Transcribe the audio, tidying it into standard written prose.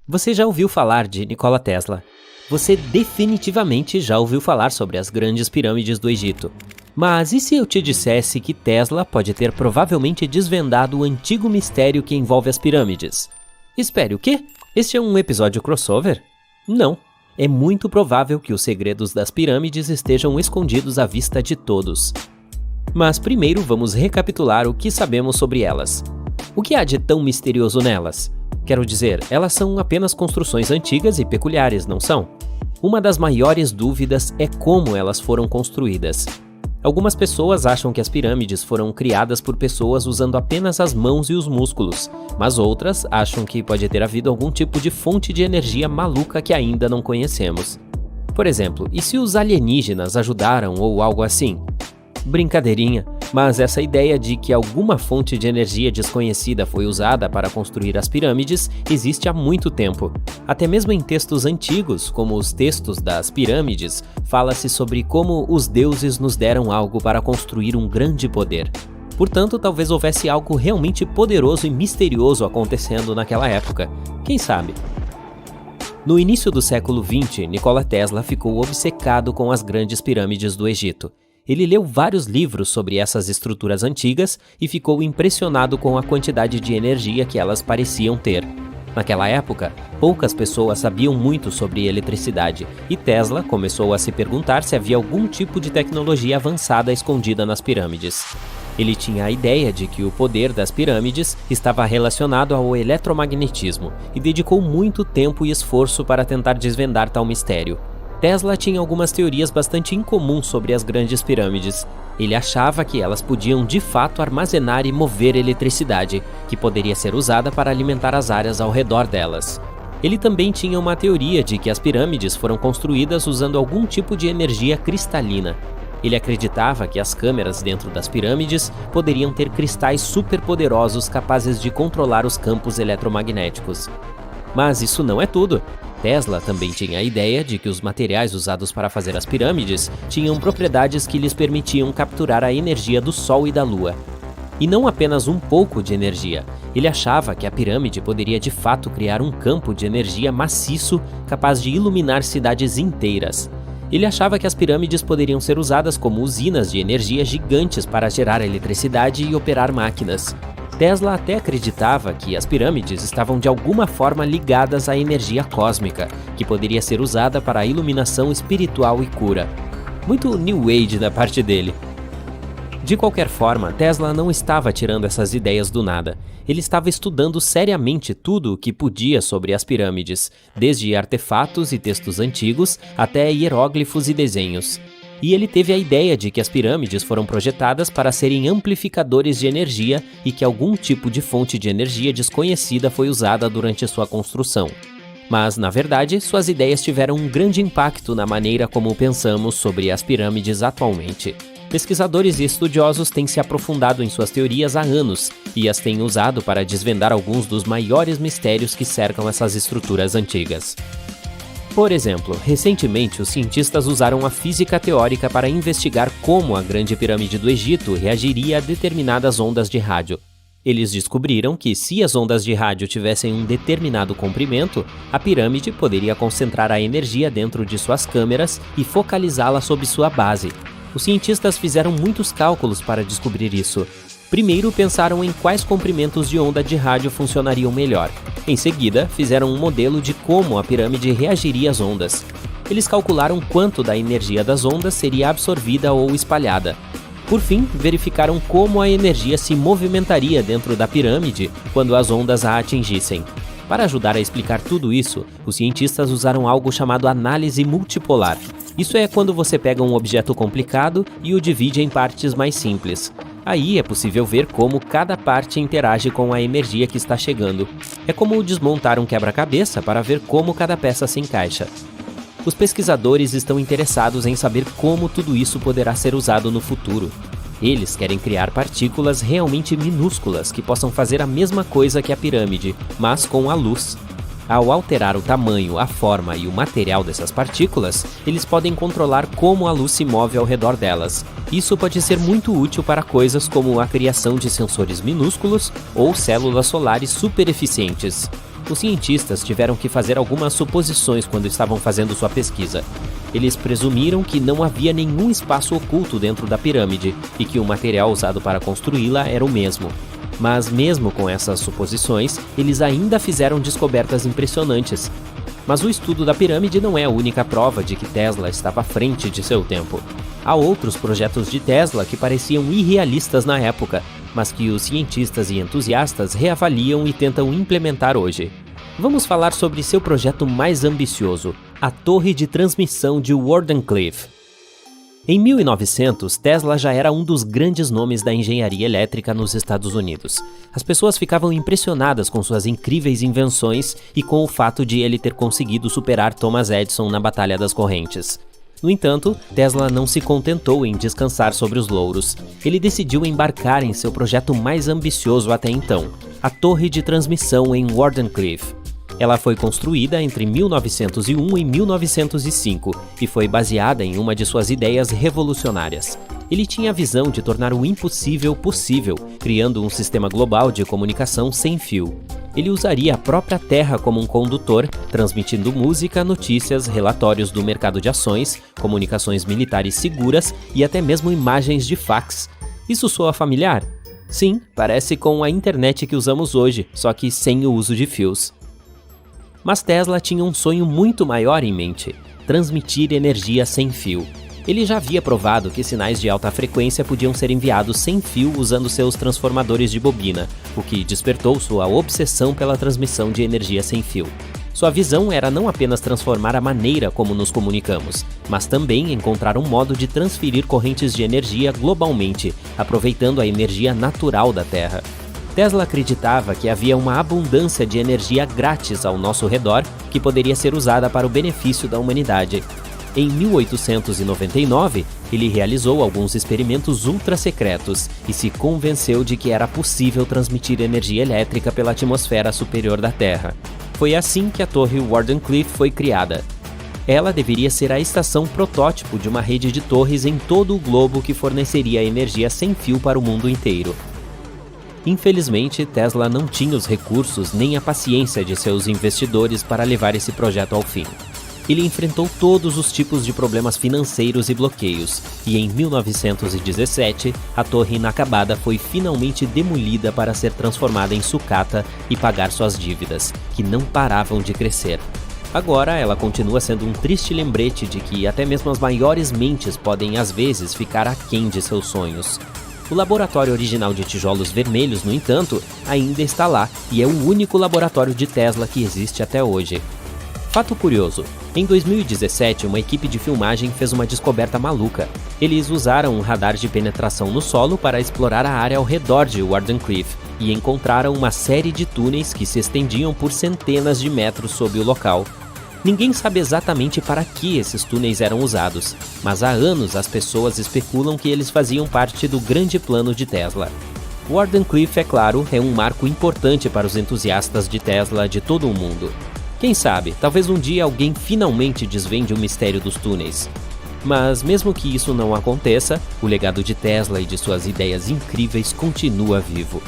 Você já ouviu falar de Nikola Tesla? Você definitivamente já ouviu falar sobre as grandes pirâmides do Egito. Mas e se eu te dissesse que Tesla pode ter provavelmente desvendado o antigo mistério que envolve as pirâmides? Espere, o quê? Este é um episódio crossover? Não. É muito provável que os segredos das pirâmides estejam escondidos à vista de todos. Mas primeiro vamos recapitular o que sabemos sobre elas. O que há de tão misterioso nelas? Quero dizer, elas são apenas construções antigas e peculiares, não são? Uma das maiores dúvidas é como elas foram construídas. Algumas pessoas acham que as pirâmides foram criadas por pessoas usando apenas as mãos e os músculos, mas outras acham que pode ter havido algum tipo de fonte de energia maluca que ainda não conhecemos. Por exemplo, e se os alienígenas ajudaram ou algo assim? Brincadeirinha, mas essa ideia de que alguma fonte de energia desconhecida foi usada para construir as pirâmides existe há muito tempo. Até mesmo em textos antigos, como os textos das pirâmides, fala-se sobre como os deuses nos deram algo para construir um grande poder. Portanto, talvez houvesse algo realmente poderoso e misterioso acontecendo naquela época. Quem sabe? No início do século XX, Nikola Tesla ficou obcecado com as grandes pirâmides do Egito. Ele leu vários livros sobre essas estruturas antigas e ficou impressionado com a quantidade de energia que elas pareciam ter. Naquela época, poucas pessoas sabiam muito sobre eletricidade, e Tesla começou a se perguntar se havia algum tipo de tecnologia avançada escondida nas pirâmides. Ele tinha a ideia de que o poder das pirâmides estava relacionado ao eletromagnetismo e dedicou muito tempo e esforço para tentar desvendar tal mistério. Tesla tinha algumas teorias bastante incomuns sobre as grandes pirâmides. Ele achava que elas podiam de fato armazenar e mover eletricidade, que poderia ser usada para alimentar as áreas ao redor delas. Ele também tinha uma teoria de que as pirâmides foram construídas usando algum tipo de energia cristalina. Ele acreditava que as câmeras dentro das pirâmides poderiam ter cristais superpoderosos capazes de controlar os campos eletromagnéticos. Mas isso não é tudo. Tesla também tinha a ideia de que os materiais usados para fazer as pirâmides tinham propriedades que lhes permitiam capturar a energia do Sol e da Lua. E não apenas um pouco de energia. Ele achava que a pirâmide poderia de fato criar um campo de energia maciço capaz de iluminar cidades inteiras. Ele achava que as pirâmides poderiam ser usadas como usinas de energia gigantes para gerar eletricidade e operar máquinas. Tesla até acreditava que as pirâmides estavam de alguma forma ligadas à energia cósmica, que poderia ser usada para a iluminação espiritual e cura. Muito New Age da parte dele. De qualquer forma, Tesla não estava tirando essas ideias do nada. Ele estava estudando seriamente tudo o que podia sobre as pirâmides, desde artefatos e textos antigos até hieróglifos e desenhos. E ele teve a ideia de que as pirâmides foram projetadas para serem amplificadores de energia e que algum tipo de fonte de energia desconhecida foi usada durante sua construção. Mas, na verdade, suas ideias tiveram um grande impacto na maneira como pensamos sobre as pirâmides atualmente. Pesquisadores e estudiosos têm se aprofundado em suas teorias há anos e as têm usado para desvendar alguns dos maiores mistérios que cercam essas estruturas antigas. Por exemplo, recentemente os cientistas usaram a física teórica para investigar como a Grande Pirâmide do Egito reagiria a determinadas ondas de rádio. Eles descobriram que se as ondas de rádio tivessem um determinado comprimento, a pirâmide poderia concentrar a energia dentro de suas câmeras e focalizá-la sob sua base. Os cientistas fizeram muitos cálculos para descobrir isso. Primeiro pensaram em quais comprimentos de onda de rádio funcionariam melhor. Em seguida, fizeram um modelo de como a pirâmide reagiria às ondas. Eles calcularam quanto da energia das ondas seria absorvida ou espalhada. Por fim, verificaram como a energia se movimentaria dentro da pirâmide quando as ondas a atingissem. Para ajudar a explicar tudo isso, os cientistas usaram algo chamado análise multipolar. Isso é quando você pega um objeto complicado e o divide em partes mais simples. Aí é possível ver como cada parte interage com a energia que está chegando. É como desmontar um quebra-cabeça para ver como cada peça se encaixa. Os pesquisadores estão interessados em saber como tudo isso poderá ser usado no futuro. Eles querem criar partículas realmente minúsculas que possam fazer a mesma coisa que a pirâmide, mas com a luz. Ao alterar o tamanho, a forma e o material dessas partículas, eles podem controlar como a luz se move ao redor delas. Isso pode ser muito útil para coisas como a criação de sensores minúsculos ou células solares super eficientes. Os cientistas tiveram que fazer algumas suposições quando estavam fazendo sua pesquisa. Eles presumiram que não havia nenhum espaço oculto dentro da pirâmide e que o material usado para construí-la era o mesmo. Mas mesmo com essas suposições, eles ainda fizeram descobertas impressionantes. Mas o estudo da pirâmide não é a única prova de que Tesla estava à frente de seu tempo. Há outros projetos de Tesla que pareciam irrealistas na época, mas que os cientistas e entusiastas reavaliam e tentam implementar hoje. Vamos falar sobre seu projeto mais ambicioso, a Torre de Transmissão de Wardenclyffe. Em 1900, Tesla já era um dos grandes nomes da engenharia elétrica nos Estados Unidos. As pessoas ficavam impressionadas com suas incríveis invenções e com o fato de ele ter conseguido superar Thomas Edison na Batalha das Correntes. No entanto, Tesla não se contentou em descansar sobre os louros. Ele decidiu embarcar em seu projeto mais ambicioso até então, a Torre de Transmissão em Wardenclyffe. Ela foi construída entre 1901 e 1905 e foi baseada em uma de suas ideias revolucionárias. Ele tinha a visão de tornar o impossível possível, criando um sistema global de comunicação sem fio. Ele usaria a própria Terra como um condutor, transmitindo música, notícias, relatórios do mercado de ações, comunicações militares seguras e até mesmo imagens de fax. Isso soa familiar? Sim, parece com a internet que usamos hoje, só que sem o uso de fios. Mas Tesla tinha um sonho muito maior em mente: transmitir energia sem fio. Ele já havia provado que sinais de alta frequência podiam ser enviados sem fio usando seus transformadores de bobina, o que despertou sua obsessão pela transmissão de energia sem fio. Sua visão era não apenas transformar a maneira como nos comunicamos, mas também encontrar um modo de transferir correntes de energia globalmente, aproveitando a energia natural da Terra. Tesla acreditava que havia uma abundância de energia grátis ao nosso redor que poderia ser usada para o benefício da humanidade. Em 1899, ele realizou alguns experimentos ultra-secretos e se convenceu de que era possível transmitir energia elétrica pela atmosfera superior da Terra. Foi assim que a Torre Wardenclyffe foi criada. Ela deveria ser a estação protótipo de uma rede de torres em todo o globo que forneceria energia sem fio para o mundo inteiro. Infelizmente, Tesla não tinha os recursos nem a paciência de seus investidores para levar esse projeto ao fim. Ele enfrentou todos os tipos de problemas financeiros e bloqueios, e em 1917, a torre inacabada foi finalmente demolida para ser transformada em sucata e pagar suas dívidas, que não paravam de crescer. Agora, ela continua sendo um triste lembrete de que até mesmo as maiores mentes podem às vezes ficar aquém de seus sonhos. O laboratório original de tijolos vermelhos, no entanto, ainda está lá e é o único laboratório de Tesla que existe até hoje. Fato curioso, em 2017 uma equipe de filmagem fez uma descoberta maluca. Eles usaram um radar de penetração no solo para explorar a área ao redor de Wardenclyffe e encontraram uma série de túneis que se estendiam por centenas de metros sob o local. Ninguém sabe exatamente para que esses túneis eram usados, mas há anos as pessoas especulam que eles faziam parte do grande plano de Tesla. Wardenclyffe, é claro, é um marco importante para os entusiastas de Tesla de todo o mundo. Quem sabe, talvez um dia alguém finalmente desvende o mistério dos túneis. Mas mesmo que isso não aconteça, o legado de Tesla e de suas ideias incríveis continua vivo.